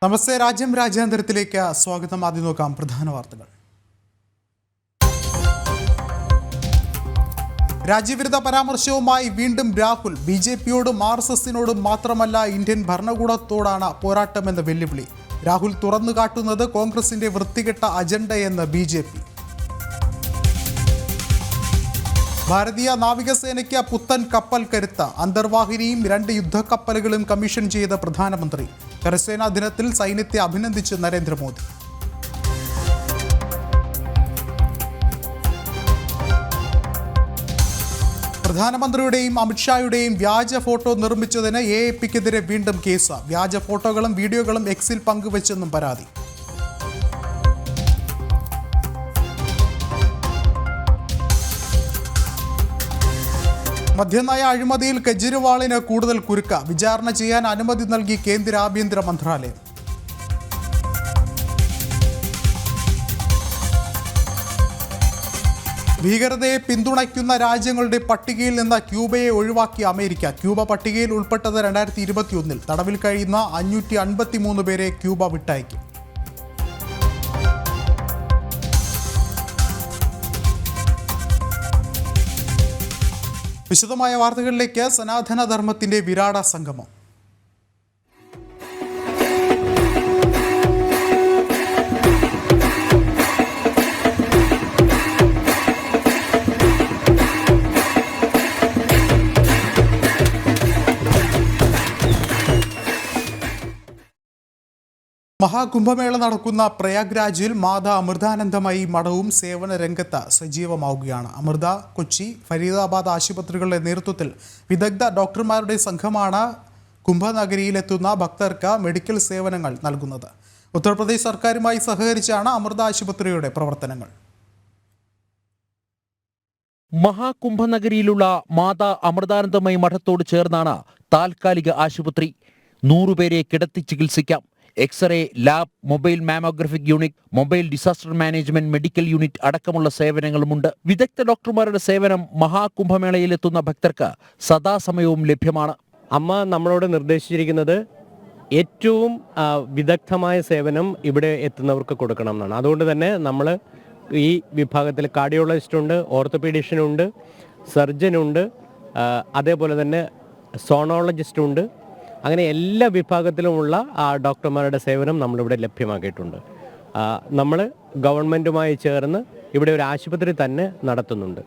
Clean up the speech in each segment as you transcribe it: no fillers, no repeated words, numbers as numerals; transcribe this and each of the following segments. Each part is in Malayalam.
നമസ്തേ രാജ്യാന്തരത്തിലേക്ക് സ്വാഗതം. ആദ്യം നോക്കാം പ്രധാന വാർത്തകൾ. രാജ്യവിരുദ്ധ പരാമർശവുമായി വീണ്ടും രാഹുൽ. ബിജെപിയോടും RSSനോടും മാത്രമല്ല ഇന്ത്യൻ ഭരണകൂടത്തോടാണ് പോരാട്ടമെന്ന വെല്ലുവിളി. രാഹുൽ തുറന്നു കാട്ടുന്നത് കോൺഗ്രസിന്റെ വൃത്തികെട്ട അജണ്ടയെന്ന് BJP. ഭാരതീയ നാവികസേനയ്ക്ക് പുത്തൻ കപ്പൽ കരുത്ത്. അന്തർവാഹിനിയും 2 യുദ്ധക്കപ്പലുകളും കമ്മീഷൻ ചെയ്ത പ്രധാനമന്ത്രി. കരസേനാ ദിനത്തിൽ സൈന്യത്തെ അഭിനന്ദിച്ച് നരേന്ദ്രമോദി. പ്രധാനമന്ത്രിയുടെയും അമിത്ഷായുടെയും വ്യാജ ഫോട്ടോ നിർമ്മിച്ചതിന് AAPക്കെതിരെ വീണ്ടും കേസ്. വ്യാജ ഫോട്ടോകളും വീഡിയോകളും എക്സിൽ പങ്കുവച്ചെന്നും പരാതി. മദ്യനയ അഴിമതിയിൽ കെജ്രിവാളിന് കൂടുതൽ കുരുക്ക്. വിചാരണ ചെയ്യാൻ അനുമതി നൽകി കേന്ദ്ര ആഭ്യന്തര മന്ത്രാലയം. ഭീകരതയെ പിന്തുണയ്ക്കുന്ന രാജ്യങ്ങളുടെ പട്ടികയിൽ നിന്ന് ക്യൂബയെ ഒഴിവാക്കിയ അമേരിക്ക. ക്യൂബ പട്ടികയിൽ ഉൾപ്പെട്ടത് 2021. തടവിൽ കഴിയുന്ന 553 പേരെ ക്യൂബ വിട്ടയക്കും. വിശദമായ വാർത്തകളിലേക്ക്. സനാതനധർമ്മത്തിന്റെ വിരാട സംഗമം. മഹാകുംഭമേള നടക്കുന്ന പ്രയാഗ്രാജിൽ മാതാ അമൃതാനന്ദമയി മഠവും സേവന രംഗത്ത് സജീവമാവുകയാണ്. അമൃത, കൊച്ചി, ഫരീദാബാദ് ആശുപത്രികളുടെ നേതൃത്വത്തിൽ വിദഗ്ധ ഡോക്ടർമാരുടെ സംഘമാണ് കുംഭനഗരിയിലെത്തുന്ന ഭക്തർക്ക് മെഡിക്കൽ സേവനങ്ങൾ നൽകുന്നത്. ഉത്തർപ്രദേശ് സർക്കാരുമായി സഹകരിച്ചാണ് അമൃത ആശുപത്രിയുടെ പ്രവർത്തനങ്ങൾ. മഹാകുംഭനഗരിയിലുള്ള മാതാ അമൃതാനന്ദമയി മഠത്തോട് ചേർന്നാണ് താൽക്കാലിക ആശുപത്രി. 100 പേരെ കിടത്തി ചികിത്സിക്കാം. X-ray, lab, mobile mammographic unit, mobile disaster management medical unit അടക്കമുള്ള സേവനങ്ങളുമുണ്ട്. വിദഗ്ധ ഡോക്ടർമാരുടെ സേവനം മഹാകുംഭമേളയിലെത്തുന്ന ഭക്തർക്ക് സദാസമയവും ലഭ്യമാണ്. അമ്മ നമ്മളോട് നിർദ്ദേശിച്ചിരിക്കുന്നത് ഏറ്റവും വിദഗ്ധമായ സേവനം ഇവിടെ എത്തുന്നവർക്ക് കൊടുക്കണം എന്നാണ്. അതുകൊണ്ട് തന്നെ നമ്മൾ ഈ വിഭാഗത്തിൽ കാർഡിയോളജിസ്റ്റുണ്ട്, ഓർത്തോപീഡിഷ്യനുണ്ട്, സർജനുണ്ട്, അതേപോലെ തന്നെ സോണോളജിസ്റ്റുണ്ട്. അങ്ങനെ എല്ലാ വിഭാഗത്തിലുമുള്ള ഡോക്ടർമാരുടെ സേവനം നമ്മളിവിടെ ലഭ്യമാക്കിയിട്ടുണ്ട്. നമ്മൾ ഗവൺമെൻറ്റുമായി ചേർന്ന് ഇവിടെ ഒരു ആശുപത്രി തന്നെ നടത്തുന്നുണ്ട്.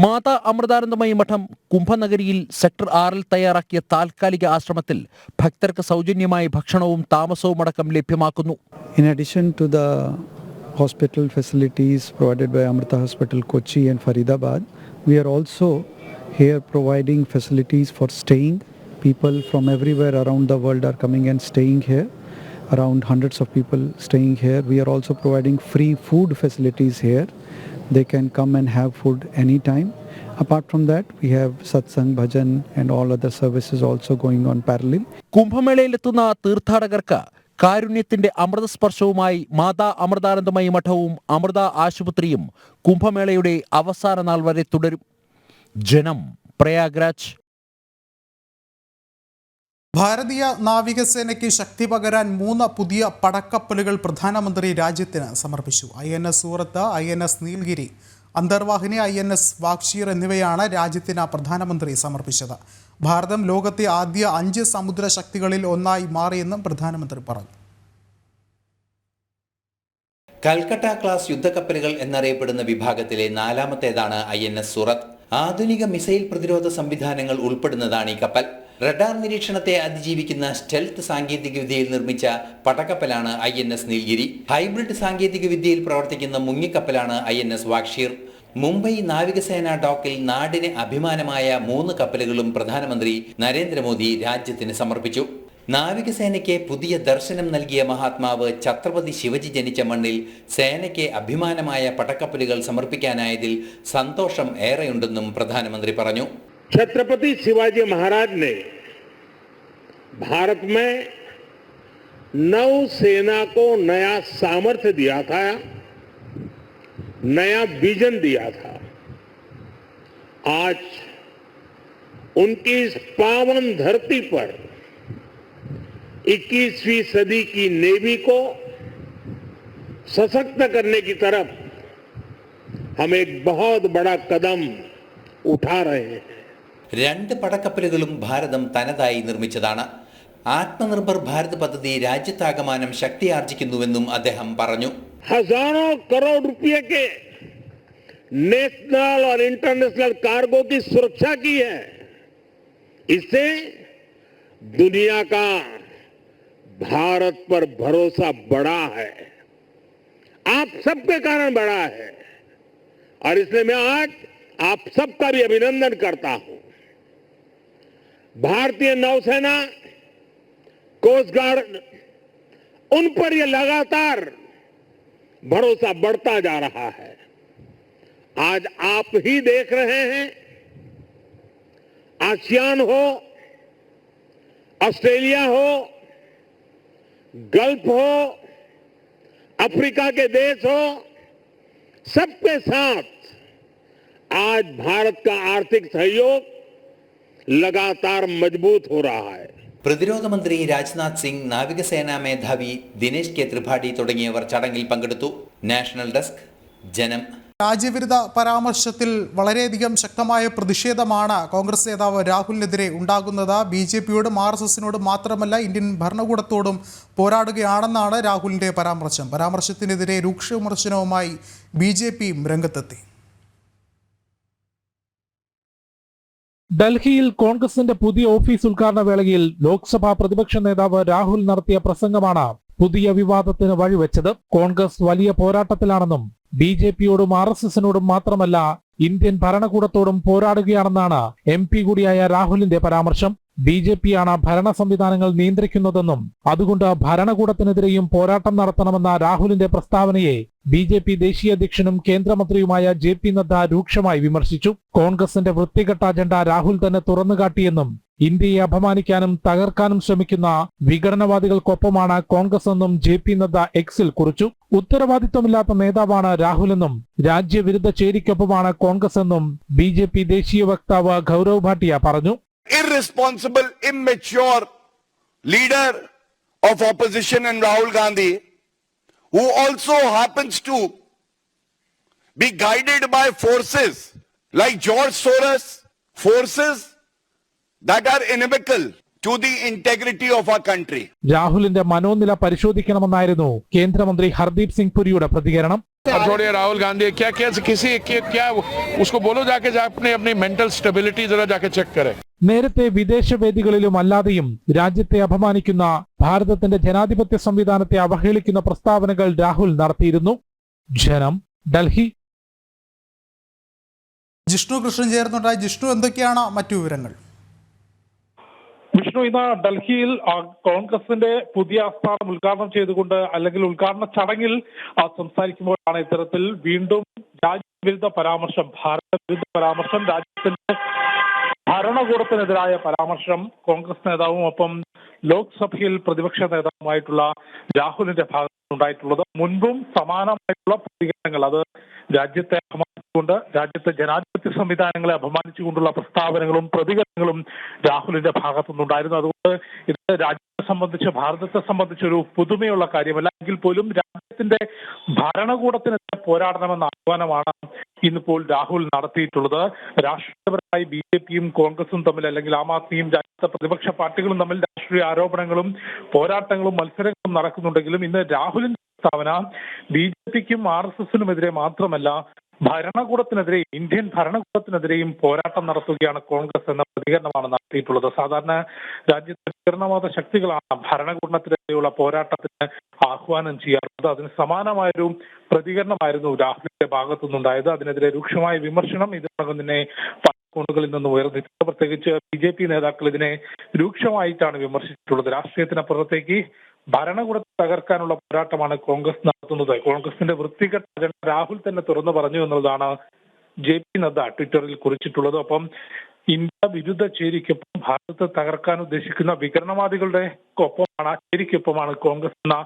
മാതാ അമൃതാനന്ദമയി മഠം കുംഭനഗരിയിൽ സെക്ടർ 6 തയ്യാറാക്കിയ താൽക്കാലിക ആശ്രമത്തിൽ ഭക്തർക്ക് സൗജന്യമായി ഭക്ഷണവും താമസവും അടക്കം ലഭ്യമാക്കുന്നു. In addition to the hospital facilities provided by Amrita Hospital Kochi and Faridabad, we are also here providing facilities for staying. People from everywhere around the world are coming and staying here. Around hundreds of people staying here. We are also providing free food facilities here. They can come and have food anytime. Apart from that, we have satsang, bhajan and all other services also going on parallel. കുംഭമേളയിലെത്തുന്ന തീർത്ഥാടകർക്ക് കാരുണ്യത്തിന്റെ അമൃതസ്പർശവുമായി മാതാ അമൃതാനന്ദമയി മഠവും അമൃത ആശുപത്രിയും കുംഭമേളയുടെ അവസാന നാൾ വരെ തുടരും. ജനം, പ്രയാഗ്രാജ്. ഭാരതീയ നാവികസേനയ്ക്ക് ശക്തി പകരാൻ 3 പുതിയ പടക്കപ്പലുകൾ പ്രധാനമന്ത്രി രാജ്യത്തിന് സമർപ്പിച്ചു. INS സൂറത്ത്, INS നീൽഗിരി, അന്തർവാഹിനി, INS വാഗ്ഷീർ എന്നിവയാണ് രാജ്യത്തിന് പ്രധാനമന്ത്രി സമർപ്പിച്ചത്. ഭാരതം ലോകത്തെ ആദ്യ 5 സമുദ്ര ശക്തികളിൽ ഒന്നായി മാറിയെന്നും പ്രധാനമന്ത്രി പറഞ്ഞു. കൽക്കട്ട ക്ലാസ് യുദ്ധക്കപ്പലുകൾ എന്നറിയപ്പെടുന്ന വിഭാഗത്തിലെ 4ാമത്തേതാണ് INS സൂറത്ത്. ആധുനിക മിസൈൽ പ്രതിരോധ സംവിധാനങ്ങൾ ഉൾപ്പെടുന്നതാണ് ഈ കപ്പൽ. റഡാർ നിരീക്ഷണത്തെ അതിജീവിക്കുന്ന സ്റ്റെൽത്ത് സാങ്കേതികവിദ്യയിൽ നിർമ്മിച്ച പടക്കപ്പലാണ് INS നീൽഗിരി. ഹൈബ്രിഡ് സാങ്കേതികവിദ്യയിൽ പ്രവർത്തിക്കുന്ന മുങ്ങിക്കപ്പലാണ് INS വാഗ്ഷീർ. മുംബൈ നാവികസേന ഡോക്കിൽ നാടിന് അഭിമാനമായ 3 കപ്പലുകളും പ്രധാനമന്ത്രി നരേന്ദ്രമോദി രാജ്യത്തിന് സമർപ്പിച്ചു. നാവികസേനയ്ക്ക് പുതിയ ദർശനം നൽകിയ മഹാത്മാവ് ഛത്രപതി ശിവജി ജനിച്ച മണ്ണിൽ സേനയ്ക്ക് അഭിമാനമായ പടക്കപ്പലുകൾ സമർപ്പിക്കാനായതിൽ സന്തോഷം ഏറെയുണ്ടെന്നും പ്രധാനമന്ത്രി പറഞ്ഞു. छत्रपति शिवाजी महाराज ने भारत में नौसेना को नया सामर्थ्य दिया था, नया विजन दिया था। आज उनकी इस पावन धरती पर 21वीं सदी की नेवी को सशक्त करने की तरफ हम एक बहुत बड़ा कदम उठा रहे हैं. രണ്ട് പടക്കപ്പലുകളും ഭാരതം തനതായി നിർമ്മിച്ചതാണ്. ആത്മനിർഭർ ഭാരത് പദ്ധതി രാജ്യത്താകമാനം ശക്തിയാർജിക്കുന്നുവെന്നും അദ്ദേഹം പറഞ്ഞു. हजारों करोड़ रुपए के नेशनल और इंटरनेशनल कार्गो की सुरक्षा की है. इससे दुनिया का भारत पर भरोसा बढ़ा है, आप सबके कारण बढ़ा है, और इसलिए मैं आज आप सबका भी अभिनंदन करता हूं. भारतीय नौसेना, कोस्ट गार्ड, उन पर यह लगातार भरोसा बढ़ता जा रहा है. आज आप ही देख रहे हैं, आसियान हो, ऑस्ट्रेलिया हो, गल्फ हो, अफ्रीका के देश हो, सबके साथ आज भारत का आर्थिक सहयोग लगातार मजबूत हो रहा है. പ്രതിരോധ മന്ത്രി രാജ്നാഥ് സിംഗ്, നാവികസേനാ മേധാവി ദിനേശ് കെ ത്രിപാഠി തുടങ്ങിയവർ ചടങ്ങിൽ പങ്കെടുത്തു. നാഷണൽ ഡെസ്ക്, ജനം. രാജ്യവിരുദ്ധ പരാമർശത്തിൽ വളരെയധികം ശക്തമായ പ്രതിഷേധമാണ് കോൺഗ്രസ് നേതാവ് രാഹുലിനെതിരെ ഉണ്ടാകുന്നത്. BJPയോടും RSSനോടും മാത്രമല്ല ഇന്ത്യൻ ഭരണകൂടത്തോടും പോരാടുകയാണെന്നാണ് രാഹുലിൻ്റെ പരാമർശം. പരാമർശത്തിനെതിരെ രൂക്ഷ വിമർശനവുമായി BJPയും രംഗത്തെത്തി. ഡൽഹിയിൽ കോൺഗ്രസിന്റെ പുതിയ ഓഫീസ് ഉദ്ഘാടന വേളയിൽ ലോക്സഭാ പ്രതിപക്ഷ നേതാവ് രാഹുൽ നടത്തിയ പ്രസംഗമാണ് പുതിയ വിവാദത്തിന് വഴിവെച്ചത്. കോൺഗ്രസ് വലിയ പോരാട്ടത്തിലാണെന്നും BJPയോടും RSSനോടും മാത്രമല്ല ഇന്ത്യൻ ഭരണകൂടത്തോടും പോരാടുകയാണെന്നാണ് MP കൂടിയായ രാഹുലിന്റെ പരാമർശം. BJPയാണ് ഭരണ സംവിധാനങ്ങൾ നിയന്ത്രിക്കുന്നതെന്നും അതുകൊണ്ട് ഭരണകൂടത്തിനെതിരെയും പോരാട്ടം നടത്തണമെന്ന രാഹുലിന്റെ പ്രസ്താവനയെ BJP ദേശീയ അധ്യക്ഷനും കേന്ദ്രമന്ത്രിയുമായ JP നദ്ദ രൂക്ഷമായി വിമർശിച്ചു. കോൺഗ്രസിന്റെ വൃത്തികെട്ട അജണ്ട രാഹുൽ തന്നെ തുറന്നുകാട്ടിയെന്നും ഇന്ത്യയെ അപമാനിക്കാനും തകർക്കാനും ശ്രമിക്കുന്ന വിഘടനവാദികൾക്കൊപ്പമാണ് കോൺഗ്രസ് എന്നും JP നദ്ദ എക്സിൽ കുറിച്ചു. ഉത്തരവാദിത്വമില്ലാത്ത നേതാവാണ് രാഹുലെന്നും രാജ്യവിരുദ്ധ ചേരിക്കൊപ്പമാണ് കോൺഗ്രസ് എന്നും BJP ദേശീയ വക്താവ് ഗൗരവ് ഭാട്ടിയ പറഞ്ഞു. Irresponsible, immature leader of opposition and Rahul Gandhi, who also happens to be guided by forces like George Soros, forces that are inimical to the integrity of our country. രാഹുലിന്റെ മനോനില പരിശോധിക്കണമെന്നായിരുന്നു കേന്ദ്രമന്ത്രി ഹർദീപ് സിംഗ് പുരിയുടെ പ്രതികരണം. छोड़िए राहुल गांधी, क्या उसको बोलो जाके अपनी मेंटल स्टेबिलिटी जरा जाके चेक करे. നേരത്തെ വിദേശ വേദികളിലും അല്ലാതെയും രാജ്യത്തെ അപമാനിക്കുന്ന ഭാരതത്തിന്റെ ജനാധിപത്യ സംവിധാനത്തെ അവഹേളിക്കുന്ന പ്രസ്താവനകൾ രാഹുൽ നടത്തിയിരുന്നു. ജനം, ഡൽഹി. ജിഷ്ണു കൃഷ്ണൻ ചേർന്നുണ്ടായി. ജിഷ്ണു, എന്തൊക്കെയാണ് മറ്റു വിവരങ്ങൾ? വിഷ്ണു, ഇന്ന് ഡൽഹിയിൽ കോൺഗ്രസിന്റെ പുതിയ ആസ്ഥാനം ഉദ്ഘാടനം ചെയ്തുകൊണ്ട് അല്ലെങ്കിൽ ഉദ്ഘാടന ചടങ്ങിൽ സംസാരിക്കുമ്പോഴാണ് ഇത്തരത്തിൽ വീണ്ടും രാജ്യവിരുദ്ധ പരാമർശം, ഭാരതവിരുദ്ധ പരാമർശം, രാജ്യത്തിന്റെ ഭരണകൂടത്തിനെതിരായ പരാമർശം കോൺഗ്രസ് നേതാവും ഒപ്പം ലോക്സഭയിൽ പ്രതിപക്ഷ നേതാവുമായിട്ടുള്ള രാഹുലിന്റെ ഭാഗത്തുനിന്നുണ്ടായിട്ടുള്ളത്. മുൻപും സമാനമായിട്ടുള്ള പ്രതികരണങ്ങൾ, അത് രാജ്യത്തെ അപമാനിച്ചുകൊണ്ട്, രാജ്യത്തെ ജനാധിപത്യ സംവിധാനങ്ങളെ അപമാനിച്ചുകൊണ്ടുള്ള പ്രസ്താവനകളും പ്രതികരണങ്ങളും രാഹുലിന്റെ ഭാഗത്തുനിന്നുണ്ടായിരുന്നു. അതുകൊണ്ട് ഇത് രാജ്യത്തെ സംബന്ധിച്ച്, ഭാരതത്തെ സംബന്ധിച്ച് ഒരു പുതുമയുള്ള കാര്യമല്ല. എങ്കിൽ പോലും രാജ്യത്തിന്റെ ഭരണകൂടത്തിനെതിരെ പോരാടണമെന്ന ആഹ്വാനമാണ് ഇന്നിപ്പോൾ രാഹുൽ നടത്തിയിട്ടുള്ളത്. രാഷ്ട്രീയപരമായി BJPയും കോൺഗ്രസും തമ്മിൽ, അല്ലെങ്കിൽ ആം ആദ്മിയും രാജ്യത്തെ പ്രതിപക്ഷ പാർട്ടികളും തമ്മിൽ രാഷ്ട്രീയ ആരോപണങ്ങളും പോരാട്ടങ്ങളും മത്സരങ്ങളും നടക്കുന്നുണ്ടെങ്കിലും ഇന്ന് രാഹുലിന്റെ പ്രസ്താവന BJPക്കും RSSനുമെതിരെ മാത്രമല്ല ഭരണകൂടത്തിനെതിരെ, ഇന്ത്യൻ ഭരണകൂടത്തിനെതിരെയും പോരാട്ടം നടത്തുകയാണ് കോൺഗ്രസ് എന്ന പ്രതികരണമാണ് നടത്തിയിട്ടുള്ളത്. സാധാരണ രാജ്യത്തെ വിഘടനവാദ ശക്തികളാണ് ഭരണകൂടത്തിനെതിരെയുള്ള പോരാട്ടത്തിന് ആഹ്വാനം ചെയ്യാറുള്ളത്. അതിന് സമാനമായൊരു പ്രതികരണമായിരുന്നു രാഹുലിന്റെ ഭാഗത്തുനിന്നുണ്ടായത്. അതിനെതിരെ രൂക്ഷമായ വിമർശനം ഇതിനകം തന്നെ കോണുകളിൽ നിന്നും ഉയർന്നിട്ടുണ്ട്. പ്രത്യേകിച്ച് BJP നേതാക്കൾ ഇതിനെ രൂക്ഷമായിട്ടാണ് വിമർശിച്ചിട്ടുള്ളത്. രാഷ്ട്രീയത്തിനപ്പുറത്തേക്ക് ഭരണകൂടത്തെ തകർക്കാനുള്ള പോരാട്ടമാണ് കോൺഗ്രസ് നടത്തുന്നത്. കോൺഗ്രസിന്റെ വൃത്തികെട്ട അജണ്ട രാഹുൽ തന്നെ തുറന്നു പറഞ്ഞു എന്നുള്ളതാണ് JP നദ്ദ ട്വിറ്ററിൽ കുറിച്ചിട്ടുള്ളത്. ഒപ്പം ഇന്ത്യ വിരുദ്ധ ചേരിക്കൊപ്പം ഭാരതത്തെ തകർക്കാൻ ഉദ്ദേശിക്കുന്ന വിഘടനവാദികളുടെ ഒപ്പമാണ് ചേരിക്കൊപ്പമാണ് കോൺഗ്രസ് എന്ന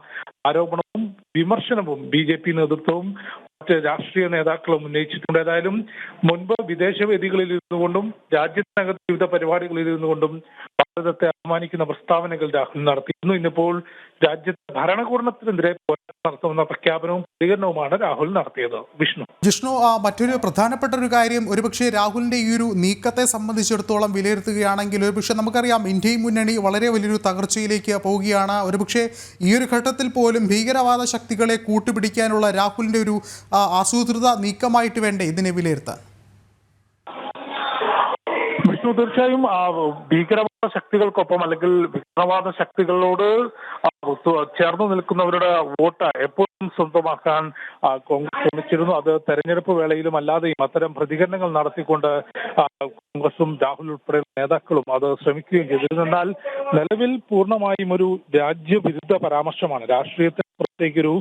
ആരോപണവും വിമർശനവും BJP നേതൃത്വവും മറ്റ് രാഷ്ട്രീയ നേതാക്കളും ഉന്നയിച്ചിട്ടുണ്ട്. ഏതായാലും മുൻപ് വിദേശ വേദികളിൽ ഇരുന്നുകൊണ്ടും രാജ്യത്തിനകത്ത് വിവിധ പരിപാടികളിൽ ഇരുന്നുകൊണ്ടും ഭാരതത്തെ അപമാനിക്കുന്ന പ്രസ്താവനകൾ രാഹുൽ നടത്തിയിരുന്നു. ഇന്നിപ്പോൾ രാജ്യത്തെ ഭരണകൂടത്തിനെതിരെ പോരാട്ടം നടത്തുമെന്ന പ്രഖ്യാപനവും പ്രതികരണവുമാണ് രാഹുൽ നടത്തിയത്. ജിഷ്ണു, മറ്റൊരു പ്രധാനപ്പെട്ട ഒരു കാര്യം, ഒരുപക്ഷെ രാഹുലിന്റെ ഈ ഒരു നീക്കത്തെ സംബന്ധിച്ചിടത്തോളം വിലയിരുത്തുകയാണെങ്കിൽ ഒരുപക്ഷെ നമുക്കറിയാം ഇന്ത്യ മുന്നണി വളരെ വലിയൊരു തകർച്ചയിലേക്ക് പോവുകയാണ്. ഒരുപക്ഷെ ഈ ഒരു ഘട്ടത്തിൽ പോലും ഭീകരവാദ ശക്തികളെ കൂട്ടുപിടിക്കാനുള്ള രാഹുലിന്റെ ഒരു ആസൂത്രിത നീക്കമായിട്ട് വേണ്ടേ ഇതിനെ വിലയിരുത്താൻ? തീർച്ചയായും ഭീകരവാദ ശക്തികൾക്കൊപ്പം അല്ലെങ്കിൽ ഭീകരവാദ ശക്തികളോട് ചേർന്ന് നിൽക്കുന്നവരുടെ വോട്ട് എപ്പോഴും സ്വന്തമാക്കാൻ കോൺഗ്രസ് ശ്രമിച്ചിരുന്നു. അത് തെരഞ്ഞെടുപ്പ് വേളയിലും അല്ലാതെയും അത്തരം പ്രതികരണങ്ങൾ നടത്തിക്കൊണ്ട് കോൺഗ്രസും രാഹുൽ ഉൾപ്പെടെയുള്ള നേതാക്കളും അത് ശ്രമിക്കുകയും ചെയ്തിരുന്നു. എന്നാൽ നിലവിൽ പൂർണ്ണമായും ഒരു രാജ്യവിരുദ്ധ പരാമർശമാണ്, രാഷ്ട്രീയത്തിന് പുറത്തേക്കൊരു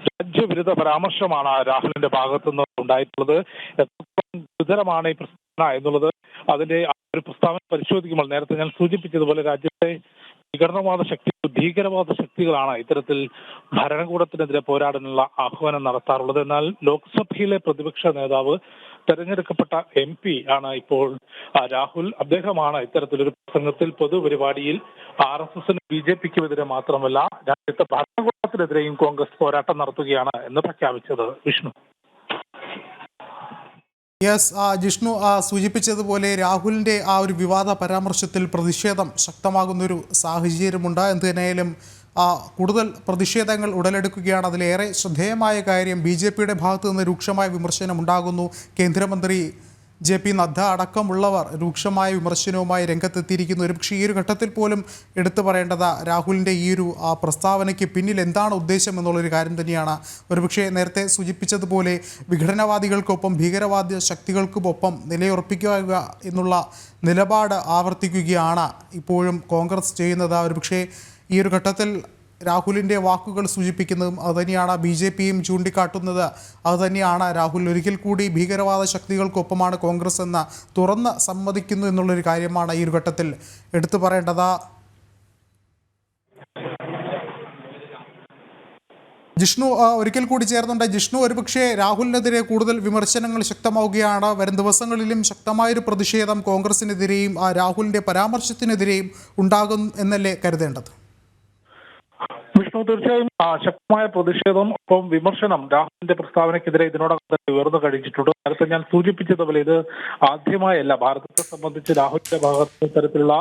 രാജ്യവിരുദ്ധ പരാമർശമാണ് രാഹുലിന്റെ ഭാഗത്തുനിന്ന് ഉണ്ടായിട്ടുള്ളത്. എത്രത്തോളം ഗുരുതരമാണ് ഈ പ്രസ്താവന എന്നുള്ളത് അതിന്റെ ഒരു പ്രസ്താവന പരിശോധിക്കുമ്പോൾ നേരത്തെ ഞാൻ സൂചിപ്പിച്ചതുപോലെ രാജ്യത്തെ വിഘടനവാദ ശക്തികൾ, ഭീകരവാദ ശക്തികളാണ് ഇത്തരത്തിൽ ഭരണകൂടത്തിനെതിരെ പോരാടാനുള്ള ആഹ്വാനം നടത്താറുള്ളത്. എന്നാൽ ലോക്സഭയിലെ പ്രതിപക്ഷ നേതാവ്, തെരഞ്ഞെടുക്കപ്പെട്ട MP ആണ് ഇപ്പോൾ രാഹുൽ. അദ്ദേഹമാണ് ഇത്തരത്തിലൊരു പ്രസംഗത്തിൽ പൊതുപരിപാടിയിൽ RSSനും BJPക്കും എതിരെ മാത്രമല്ല രാജ്യത്തെ ഭരണകൂടത്തിനെതിരെയും കോൺഗ്രസ് പോരാട്ടം നടത്തുകയാണ് എന്ന് പ്രഖ്യാപിച്ചത്. ജിഷ്ണു സൂചിപ്പിച്ചതുപോലെ രാഹുലിൻ്റെ ആ ഒരു വിവാദ പരാമർശത്തിൽ പ്രതിഷേധം ശക്തമാകുന്നൊരു സാഹചര്യമുണ്ട്. എന്ത് തന്നെയായാലും കൂടുതൽ പ്രതിഷേധങ്ങൾ ഉടലെടുക്കുകയാണ്. അതിലേറെ ശ്രദ്ധേയമായ കാര്യം BJPയുടെ ഭാഗത്തു നിന്ന് രൂക്ഷമായ വിമർശനം ഉണ്ടാകുന്നു. കേന്ദ്രമന്ത്രി JP നദ്ദ അടക്കമുള്ളവർ രൂക്ഷമായ വിമർശനവുമായി രംഗത്തെത്തിയിരിക്കുന്നു. ഒരുപക്ഷെ ഈ ഒരു ഘട്ടത്തിൽ പോലും എടുത്തു പറയേണ്ടത് രാഹുലിൻ്റെ ഈ ഒരു പ്രസ്താവനയ്ക്ക് പിന്നിൽ എന്താണ് ഉദ്ദേശം എന്നുള്ളൊരു കാര്യം തന്നെയാണ്. ഒരുപക്ഷെ നേരത്തെ സൂചിപ്പിച്ചതുപോലെ വിഘടനവാദികൾക്കൊപ്പം ഭീകരവാദ ശക്തികൾക്കുമൊപ്പം നിലയുറപ്പിക്കുക എന്നുള്ള നിലപാട് ആവർത്തിക്കുകയാണ് ഇപ്പോഴും കോൺഗ്രസ് ചെയ്യുന്നത്. ഒരുപക്ഷെ ഈ ഒരു ഘട്ടത്തിൽ രാഹുലിൻ്റെ വാക്കുകൾ സൂചിപ്പിക്കുന്നതും അതുതന്നെയാണ്. BJPയും ചൂണ്ടിക്കാട്ടുന്നത് അതുതന്നെയാണ്. രാഹുൽ ഒരിക്കൽ കൂടി ഭീകരവാദ ശക്തികൾക്കൊപ്പമാണ് കോൺഗ്രസ് എന്ന് തുറന്ന് സമ്മതിക്കുന്നു എന്നുള്ളൊരു കാര്യമാണ് ഈ ഒരു ഘട്ടത്തിൽ എടുത്തു പറയേണ്ടത്. ജിഷ്ണു ഒരിക്കൽ കൂടി ചേർന്നുണ്ട്. ജിഷ്ണു, ഒരുപക്ഷെ രാഹുലിനെതിരെ കൂടുതൽ വിമർശനങ്ങൾ ശക്തമാവുകയാണ്. വരും ദിവസങ്ങളിലും ശക്തമായൊരു പ്രതിഷേധം കോൺഗ്രസിനെതിരെയും രാഹുലിൻ്റെ പരാമർശത്തിനെതിരെയും ഉണ്ടാകും എന്നല്ലേ കരുതേണ്ടത്? തീർച്ചയായും ശക്തമായ പ്രതിഷേധം ഒപ്പം വിമർശനം രാഹുലിന്റെ പ്രസ്താവനയ്ക്കെതിരെ ഇതിനോടകം തന്നെ ഉയർന്നു കഴിഞ്ഞിട്ടുണ്ട്. നേരത്തെ ഞാൻ സൂചിപ്പിച്ചതുപോലെ ഇത് ആദ്യമായല്ല ഭാരതത്തെ സംബന്ധിച്ച് രാഹുലിന്റെ ഭാഗത്ത് ഇത്തരത്തിലുള്ള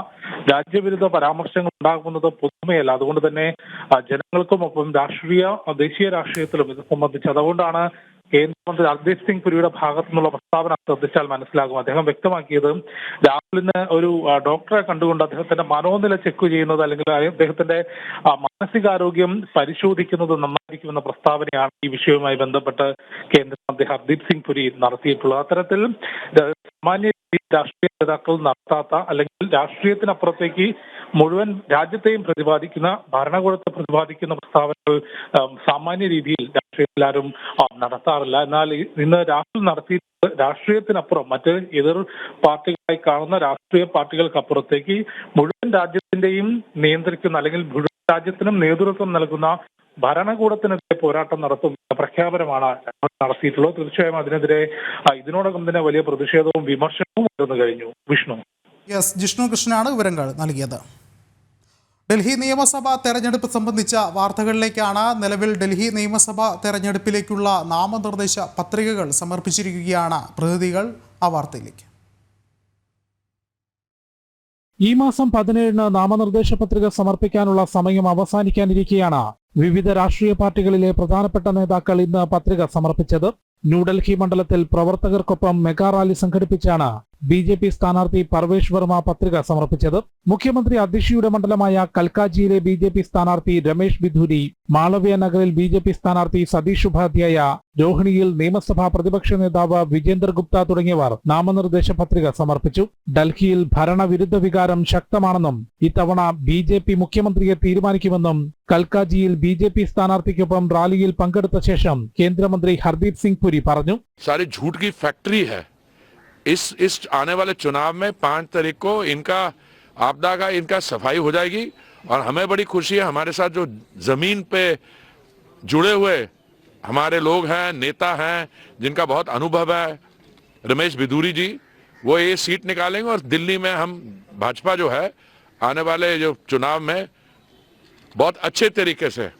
രാജ്യവിരുദ്ധ പരാമർശങ്ങൾ ഉണ്ടാകുന്നത് പുതുമയല്ല. അതുകൊണ്ട് തന്നെ ജനങ്ങൾക്കും ഒപ്പം ദേശീയ രാഷ്ട്രീയത്തിലും ഇത് സംബന്ധിച്ച് അതുകൊണ്ടാണ് കേന്ദ്രമന്ത്രി ഹർദീപ് സിംഗ് പുരിയുടെ ഭാഗത്തു നിന്നുള്ള പ്രസ്താവന ശ്രദ്ധിച്ചാൽ മനസ്സിലാകും. അദ്ദേഹം വ്യക്തമാക്കിയത് രാഹുലിന് ഒരു ഡോക്ടറെ കണ്ടുകൊണ്ട് അദ്ദേഹത്തിന്റെ മനോനില ചെക്ക് ചെയ്യുന്നത് അല്ലെങ്കിൽ അദ്ദേഹത്തിന്റെ മാനസികാരോഗ്യം പരിശോധിക്കുന്നത് നന്നായിരിക്കുമെന്ന പ്രസ്താവനയാണ് ഈ വിഷയവുമായി ബന്ധപ്പെട്ട് കേന്ദ്രമന്ത്രി ഹർദീപ് സിംഗ് പുരി നടത്തിയിട്ടുള്ളത്. അത്തരത്തിൽ സാമാന്യ രാഷ്ട്രീയ നേതാക്കൾ നടത്താത്ത അല്ലെങ്കിൽ രാഷ്ട്രീയത്തിനപ്പുറത്തേക്ക് മുഴുവൻ രാജ്യത്തെയും പ്രതിപാദിക്കുന്ന ഭരണകൂടത്തെ പ്രതിപാദിക്കുന്ന പ്രസ്താവനകൾ സാമാന്യ രീതിയിൽ രാഷ്ട്രീയത്തിലാരും നടത്താറില്ല. എന്നാൽ ഇന്ന് രാഹുൽ നടത്തിയിട്ട് രാഷ്ട്രീയത്തിനപ്പുറം മറ്റ് എതിർ പാർട്ടികളായി കാണുന്ന രാഷ്ട്രീയ പാർട്ടികൾക്കപ്പുറത്തേക്ക് മുഴുവൻ രാജ്യത്തിന്റെയും നിയന്ത്രിക്കുന്ന അല്ലെങ്കിൽ മുഴുവൻ രാജ്യത്തിനും നേതൃത്വം നൽകുന്ന ഭരണകൂടത്തിനെതിരെ പോരാട്ടം നടത്തും പ്രഖ്യാപനമാണ് നടത്തിയിട്ടുള്ളത്. തീർച്ചയായും അതിനെതിരെ ഇതിനോടകം തന്നെ വലിയ പ്രതിഷേധവും വിമർശനവും ഉയർന്നു കഴിഞ്ഞു. ജിഷ്ണു കൃഷ്ണനാണ് വിവരങ്ങൾ നൽകിയത്. ഡൽഹി നിയമസഭാ തെരഞ്ഞെടുപ്പ് സംബന്ധിച്ച വാർത്തകളിലേക്കാണ്. നിലവിൽ ഡൽഹി നിയമസഭാ തെരഞ്ഞെടുപ്പിലേക്കുള്ള നാമനിർദ്ദേശ പത്രികകൾ സമർപ്പിച്ചിരിക്കുകയാണ് പ്രതിനിധികൾ. ആ വാർത്തയിലേക്ക്. ഈ മാസം 17-ന് നാമനിർദ്ദേശ പത്രിക സമർപ്പിക്കാനുള്ള സമയം അവസാനിക്കാനിരിക്കെയാണ് വിവിധ രാഷ്ട്രീയ പാർട്ടികളിലെ പ്രധാനപ്പെട്ട നേതാക്കൾ ഇന്ന് പത്രിക സമർപ്പിച്ചത്. ന്യൂഡൽഹി മണ്ഡലത്തിൽ പ്രവർത്തകർക്കൊപ്പം മെഗാ റാലി സംഘടിപ്പിച്ചാണ് BJP സ്ഥാനാർത്ഥി പർവേഷ് വർമ്മ പത്രിക സമർപ്പിച്ചത്. മുഖ്യമന്ത്രി അതിഷിയുടെ മണ്ഡലമായ കൽക്കാജിയിലെ BJP സ്ഥാനാർത്ഥി രമേശ് ബിധൂരി, മാളവ്യ നഗറിൽ BJP സ്ഥാനാർത്ഥി സതീഷ് ഉപാധ്യായ, രോഹിണിയിൽ നിയമസഭാ പ്രതിപക്ഷ നേതാവ് വിജേന്ദർ ഗുപ്ത തുടങ്ങിയവർ നാമനിർദ്ദേശ പത്രിക സമർപ്പിച്ചു. ഡൽഹിയിൽ ഭരണവിരുദ്ധ വികാരം ശക്തമാണെന്നും ഇത്തവണ BJP മുഖ്യമന്ത്രിയെ തീരുമാനിക്കുമെന്നും കൽക്കാജിയിൽ BJP സ്ഥാനാർത്ഥിക്കൊപ്പം റാലിയിൽ പങ്കെടുത്ത ശേഷം കേന്ദ്രമന്ത്രി ഹർദീപ് സിംഗ് പുരി പറഞ്ഞു. सारे झूठ की फैक्ट्री है इस आने वाले चुनाव में 5 तारीख को इनका आपदा का इनका सफाई हो जाएगी। और हमें बड़ी खुशी है, हमारे साथ जो जमीन पे जुड़े हुए हमारे लोग हैं, नेता हैं, जिनका बहुत अनुभव है, रमेश बिधूरी जी, वो ये सीट निकालेंगे और दिल्ली में हम भाजपा जो है आने वाले जो चुनाव में बहुत अच्छे तरीके से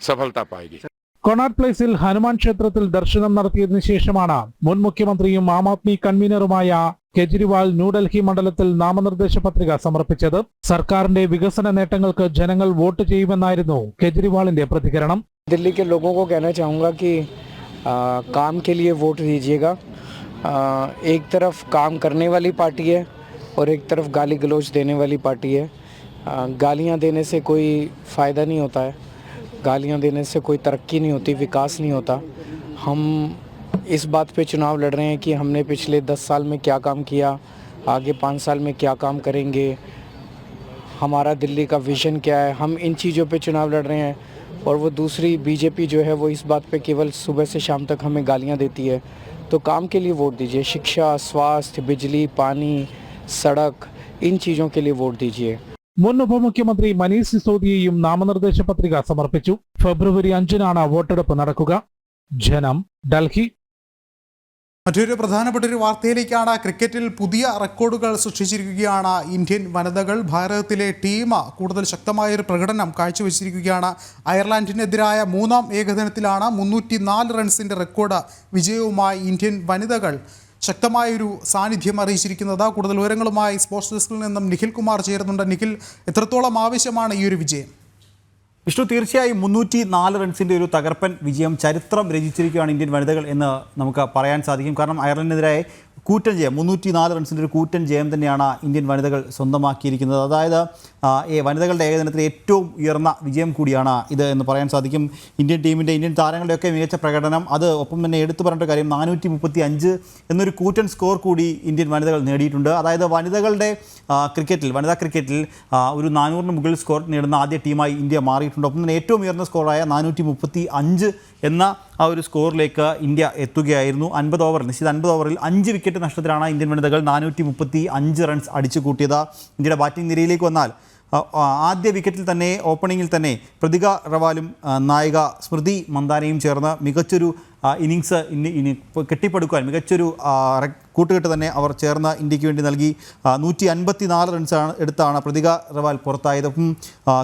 सफलता पाएगी। കൊണാട്ട് പ്ലേസിൽ ഹനുമാൻ ക്ഷേത്രത്തിൽ ദർശനം നടത്തിയതിനു ശേഷമാണ് മുൻ മുഖ്യമന്ത്രിയും ആം ആദ്മി കൺവീനറുമായ കെജ്രിവാൾ ന്യൂഡൽഹി മണ്ഡലത്തിൽ നാമനിർദ്ദേശ പത്രിക സമർപ്പിച്ചത്. സർക്കാരിന്റെ വികസന നേട്ടങ്ങൾക്ക് ജനങ്ങൾ വോട്ട് ചെയ്യുമെന്നായിരുന്നു കെജ്രിവാളിന്റെ പ്രതികരണം. दिल्ली के लोगों को कहना चाहूँगा कि काम के लिए वोट दीजिएगा. एक तरफ काम करने वाली पार्टी है और एक तरफ गाली गलौज देने वाली पार्टी है. गालियाँ देने से कोई फ़ायदा नहीं होता है, गालियाँ देने से कोई तरक्की नहीं होती, विकास नहीं होता. हम इस बात पे चुनाव लड़ रहे हैं कि हमने पिछले 10 साल में क्या काम किया, आगे 5 साल में क्या काम करेंगे, हमारा दिल्ली का विज़न क्या है. हम इन चीज़ों पे चुनाव लड़ रहे हैं. और वो दूसरी बीजेपी जो है वो इस बात पे केवल सुबह से शाम तक हमें गालियाँ देती है. तो काम के लिए वोट दीजिए. शिक्षा, स्वास्थ्य, बिजली, पानी, सड़क, इन चीज़ों के लिए वोट दीजिए. മുൻ ഉപമുഖ്യമന്ത്രി മനീഷ് സിസോദിയയും നാമനിർദ്ദേശ പത്രിക സമർപ്പിച്ചു. ഫെബ്രുവരി 5-നാണ് വോട്ടെടുപ്പ് നടക്കുക. ജനം, ഡൽഹി. മറ്റൊരു പ്രധാനപ്പെട്ട ഒരു വാർത്തയിലേക്കാണ്. ക്രിക്കറ്റിൽ പുതിയ റെക്കോർഡുകൾ സൃഷ്ടിച്ചിരിക്കുകയാണ് ഇന്ത്യൻ വനിതകൾ. ഭാരതത്തിലെ ടീം കൂടുതൽ ശക്തമായൊരു പ്രകടനം കാഴ്ചവെച്ചിരിക്കുകയാണ്. അയർലാൻഡിനെതിരായ 3-ാം ഏകദിനത്തിലാണ് 304 റൺസിൻ്റെ റെക്കോർഡ് വിജയവുമായി ഇന്ത്യൻ വനിതകൾ ശക്തമായൊരു സാന്നിധ്യം അറിയിച്ചിരിക്കുന്നത്. കൂടുതൽ വിവരങ്ങളുമായി സ്പോർട്സ് ഡെസ്കിൽ നിന്നും നിഖിൽ കുമാർ ചേരുന്നുണ്ട്. നിഖിൽ, എത്രത്തോളം ആവശ്യമാണ് ഈ ഒരു വിജയം? വിഷ്ണു, തീർച്ചയായും 304 റൺസിൻ്റെ ഒരു തകർപ്പൻ വിജയം ചരിത്രം രചിച്ചിരിക്കുകയാണ് ഇന്ത്യൻ വനിതകൾ എന്ന് നമുക്ക് പറയാൻ സാധിക്കും. കാരണം അയർലൻഡിനെതിരായ കൂറ്റൻ ജയം, 304 റൺസിൻ്റെ ഒരു കൂറ്റൻ ജയം തന്നെയാണ് ഇന്ത്യൻ വനിതകൾ സ്വന്തമാക്കിയിരിക്കുന്നത്. അതായത് വനിതകളുടെ ഏകദിനത്തിലെ ഏറ്റവും ഉയർന്ന വിജയം കൂടിയാണ് ഇത് എന്ന് പറയാൻ സാധിക്കും. ഇന്ത്യൻ താരങ്ങളുടെയൊക്കെ മികച്ച പ്രകടനം, അത് ഒപ്പം തന്നെ എടുത്തു പറഞ്ഞ കാര്യം 435 എന്നൊരു കൂറ്റൻ സ്കോർ കൂടി ഇന്ത്യൻ വനിതകൾ നേടിയിട്ടുണ്ട്. അതായത് വനിതാ ക്രിക്കറ്റിൽ ഒരു 400-ന് മുകളിൽ സ്കോർ നേടുന്ന ആദ്യ ടീമായി ഇന്ത്യ മാറിയിട്ടുണ്ട്. ഒപ്പം തന്നെ ഏറ്റവും ഉയർന്ന സ്കോറായ 435 എന്ന ആ ഒരു സ്കോറിലേക്ക് ഇന്ത്യ എത്തുകയായിരുന്നു. 50 ഓവറിൽ 5 വിക്കറ്റ് നഷ്ടത്തിലാണ് ഇന്ത്യൻ വനിതകൾ 435 റൺസ് അടിച്ചു കൂട്ടിയത്. ഇന്ത്യയുടെ ബാറ്റിംഗ് നിരയിലേക്ക് വന്നാൽ ആദ്യ വിക്കറ്റിൽ തന്നെ, ഓപ്പണിങ്ങിൽ തന്നെ പ്രതിക റവാലും നായിക സ്മൃതി മന്ദാനയും ചേർന്ന് മികച്ചൊരു ഇന്നിങ്സ് കെട്ടിപ്പടുക്കുവാൻ മികച്ചൊരു കൂട്ടുകെട്ട് തന്നെ അവർ ചേർന്ന് ഇന്ത്യക്ക് വേണ്ടി നൽകി. 154 റൺസാണ് എടുത്താണ് പ്രതിക റവാൽ പുറത്തായത്.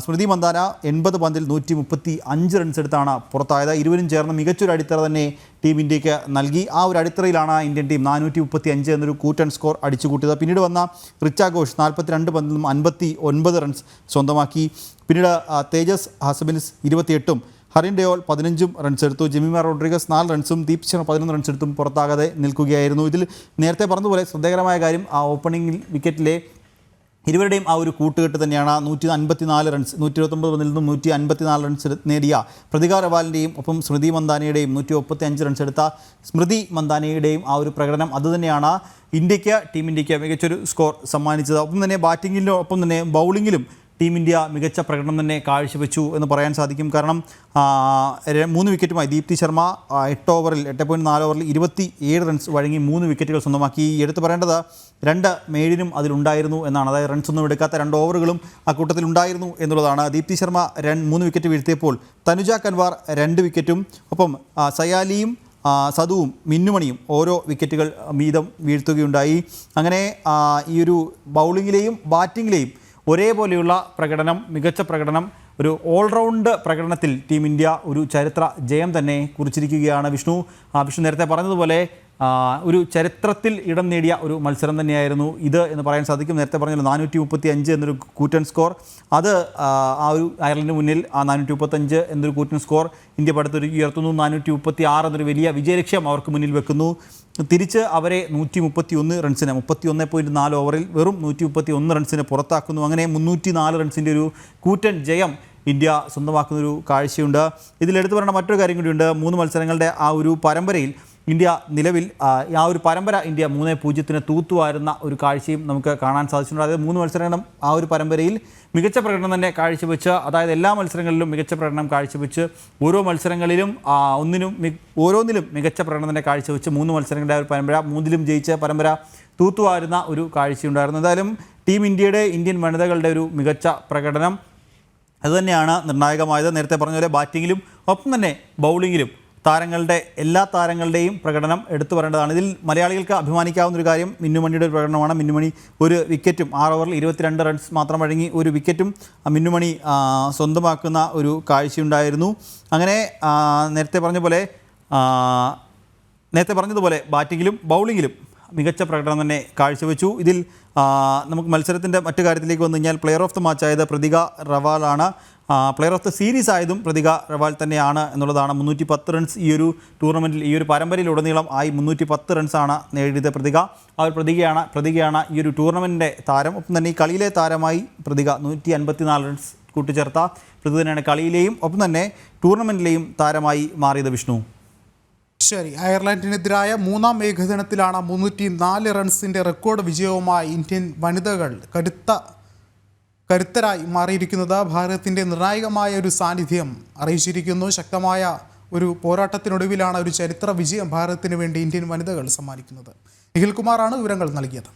സ്മൃതി മന്ദാന 80 പന്തിൽ 135 റൺസ് എടുത്താണ് പുറത്തായത്. ഇരുവരും ചേർന്ന് മികച്ചൊരു അടിത്തറ തന്നെ ടീം ഇന്ത്യക്ക് നൽകി. ആ ഒരു അടിത്തറയിലാണ് ഇന്ത്യൻ ടീം 435 എന്നൊരു കൂറ്റൻ സ്കോർ അടിച്ചു കൂട്ടിയത്. പിന്നീട് വന്ന റിച്ച ഘോഷ് 42 പന്തിൽ നിന്നും 59 റൺസ് സ്വന്തമാക്കി. പിന്നീട് തേജസ് ഹസബിൻസ് 28-ഉം ഹറിൻ ഡെയോൾ 15 റൺസ് എടുത്തു. ജെമിമ റോഡ്രിഗസ് 4 റൺസും ദീപ് ശർമ്മ 11 റൺസ് എടുത്തും പുറത്താകാതെ നിൽക്കുകയായിരുന്നു. ഇതിൽ നേരത്തെ പറഞ്ഞതുപോലെ ശ്രദ്ധേയകരമായ കാര്യം ആ ഓപ്പണിംഗ് വിക്കറ്റിലെ ഇരുവരുടെയും ആ ഒരു കൂട്ടുകെട്ട് തന്നെയാണ്. 154 റൺസ് 129 പന്തിൽ നിന്നും 154 റൺസ് നേടിയ പ്രതിക റവാലിൻ്റെയും ഒപ്പം സ്മൃതി മന്ദാനയുടെയും 135 റൺസ് എടുത്ത സ്മൃതി മന്ദാനയുടെയും ആ ഒരു പ്രകടനം അതുതന്നെയാണ് ടീം ഇന്ത്യക്ക് മികച്ചൊരു സ്കോർ സമ്മാനിച്ചത്. ഒപ്പം തന്നെ ബാറ്റിങ്ങിലും ഒപ്പം തന്നെ ബൗളിങ്ങിലും ടീം ഇന്ത്യ മികച്ച പ്രകടനം തന്നെ കാഴ്ചവെച്ചു എന്ന് പറയാൻ സാധിക്കും. കാരണം 3 വിക്കറ്റുമായി ദീപ്തി ശർമ്മ 8.4 ഓവറിൽ 27 റൺസ് വഴങ്ങി 3 വിക്കറ്റുകൾ സ്വന്തമാക്കി. എടുത്തു പറയേണ്ടത് 2 മെയ്ഡിനും അതിലുണ്ടായിരുന്നു എന്നാണ്. അതായത് റൺസ് ഒന്നും എടുക്കാത്ത 2 ഓവറുകളും ആ കൂട്ടത്തിൽ ഉണ്ടായിരുന്നു എന്നുള്ളതാണ്. ദീപ്തി ശർമ്മ 3 വിക്കറ്റ് വീഴ്ത്തിയപ്പോൾ തനുജ കൻവാർ 2 വിക്കറ്റും ഒപ്പം സയാലിയും സദുവും മിന്നുമണിയും ഓരോ വിക്കറ്റുകൾ വീതം വീഴ്ത്തുകയുണ്ടായി. അങ്ങനെ ഈ ഒരു ബൗളിങ്ങിലെയും ബാറ്റിങ്ങിലെയും ഒരേപോലെയുള്ള പ്രകടനം, മികച്ച പ്രകടനം, ഒരു ഓൾറൗണ്ട് പ്രകടനത്തിൽ ടീം ഇന്ത്യ ഒരു ചരിത്ര ജയം തന്നെ കുറിച്ചിരിക്കുകയാണ്. വിഷ്ണു നേരത്തെ പറഞ്ഞതുപോലെ ഒരു ചരിത്രത്തിൽ ഇടം നേടിയ ഒരു മത്സരം തന്നെയായിരുന്നു ഇത് എന്ന് പറയാൻ സാധിക്കും. നേരത്തെ പറഞ്ഞല്ലോ 435 എന്നൊരു കൂറ്റൻ സ്കോർ, അത് ആ ഒരു അയർലൻഡിന് മുന്നിൽ ആ 435 എന്നൊരു കൂറ്റൻ സ്കോർ ഇന്ത്യ പടുത്തൊരു ഉയർത്തുന്നു. 436 എന്നൊരു വലിയ വിജയലക്ഷ്യം അവർക്ക് മുന്നിൽ വെക്കുന്നു. തിരിച്ച് അവരെ 131 റൺസിന് 31.4 ഓവറിൽ വെറും 131 റൺസിന് പുറത്താക്കുന്നു. അങ്ങനെ 304 റൺസിൻ്റെ ഒരു കൂറ്റൻ ജയം ഇന്ത്യ സ്വന്തമാക്കുന്നൊരു കാഴ്ചയുണ്ട്. ഇതിലെടുത്ത് പറയേണ്ട മറ്റൊരു കാര്യം കൂടിയുണ്ട്. 3 മത്സരങ്ങളുടെ ആ ഒരു പരമ്പരയിൽ ഇന്ത്യ നിലവിൽ ആ ഒരു പരമ്പര ഇന്ത്യ 3-0 തൂത്തുവാരുന്ന ഒരു കാഴ്ചയും നമുക്ക് കാണാൻ സാധിച്ചിട്ടുണ്ട്. അതായത് 3 മത്സരങ്ങളും ആ ഒരു പരമ്പരയിൽ മികച്ച പ്രകടനം തന്നെ കാഴ്ചവെച്ച്, അതായത് എല്ലാ മത്സരങ്ങളിലും മികച്ച പ്രകടനം കാഴ്ചവെച്ച്, ഓരോ മത്സരങ്ങളിലും ഓരോന്നിലും മികച്ച പ്രകടനം തന്നെ കാഴ്ചവെച്ച് 3 മത്സരങ്ങളുടെ ഒരു പരമ്പര 3ലും ജയിച്ച പരമ്പര തൂത്തുവാരുന്ന ഒരു കാഴ്ചയുണ്ടായിരുന്നു. എന്തായാലും ടീം ഇന്ത്യയുടെ ഇന്ത്യൻ വനിതകളുടെ ഒരു മികച്ച പ്രകടനം അതുതന്നെയാണ് നിർണായകമായത്. നേരത്തെ പറഞ്ഞ പോലെ ബാറ്റിങ്ങിലും ഒപ്പം തന്നെ ബൗളിങ്ങിലും എല്ലാ താരങ്ങളുടെയും പ്രകടനം എടുത്തു പറയേണ്ടതാണ്. ഇതിൽ മലയാളികൾക്ക് അഭിമാനിക്കാവുന്ന ഒരു കാര്യം മിന്നുമണിയുടെ ഒരു പ്രകടനമാണ്. മിന്നുമണി ഒരു വിക്കറ്റും 6 ഓവറിൽ 22 റൺസ് മാത്രം വഴങ്ങി ഒരു വിക്കറ്റും മിന്നുമണി സ്വന്തമാക്കുന്ന ഒരു കാഴ്ചയുണ്ടായിരുന്നു. അങ്ങനെ നേരത്തെ പറഞ്ഞതുപോലെ ബാറ്റിങ്ങിലും ബൗളിങ്ങിലും മികച്ച പ്രകടനം തന്നെ കാഴ്ചവെച്ചു. ഇതിൽ നമുക്ക് മത്സരത്തിൻ്റെ മറ്റു കാര്യത്തിലേക്ക് വന്നു കഴിഞ്ഞാൽ പ്ലെയർ ഓഫ് ദ മാച്ച് ആയത് പ്രതിക റവാലാണ്. പ്ലെയർ ഓഫ് ദ സീരീസ് ആയതും പ്രതിക റവാൽ തന്നെയാണ് എന്നുള്ളതാണ്. 310 റൺസ് ഈ ഒരു ടൂർണമെൻറ്റിൽ ഈ ഒരു പരമ്പരയിലുടനീളം 310 റൺസാണ് നേടിയത് പ്രതിക. ആ ഒരു പ്രതികയാണ് ഈ ഒരു ടൂർണമെൻറ്റിൻ്റെ താരം. ഒപ്പം തന്നെ ഈ കളിയിലെ താരമായി പ്രതിക 154 റൺസ് കൂട്ടിച്ചേർത്ത പ്രതി തന്നെയാണ് കളിയിലെയും ഒപ്പം തന്നെ ടൂർണമെൻറ്റിലെയും താരമായി മാറിയത്. വിഷ്ണു, ശരി. അയർലൻഡിനെതിരായ 3ാം ഏകദിനത്തിലാണ് 304 റൺസിൻ്റെ റെക്കോർഡ് വിജയവുമായി ഇന്ത്യൻ വനിതകൾ കരുത്തരായി മാറിയിരിക്കുന്നത്. ഭാരതത്തിൻ്റെ നിർണായകമായ ഒരു സാന്നിധ്യം അറിയിച്ചിരിക്കുന്നു. ശക്തമായ ഒരു പോരാട്ടത്തിനൊടുവിലാണ് ഒരു ചരിത്ര വിജയം ഭാരതത്തിന് വേണ്ടി ഇന്ത്യൻ വനിതകൾ സമ്മാനിക്കുന്നത്. നിഖിൽ കുമാറാണ് വിവരങ്ങൾ നൽകിയത്.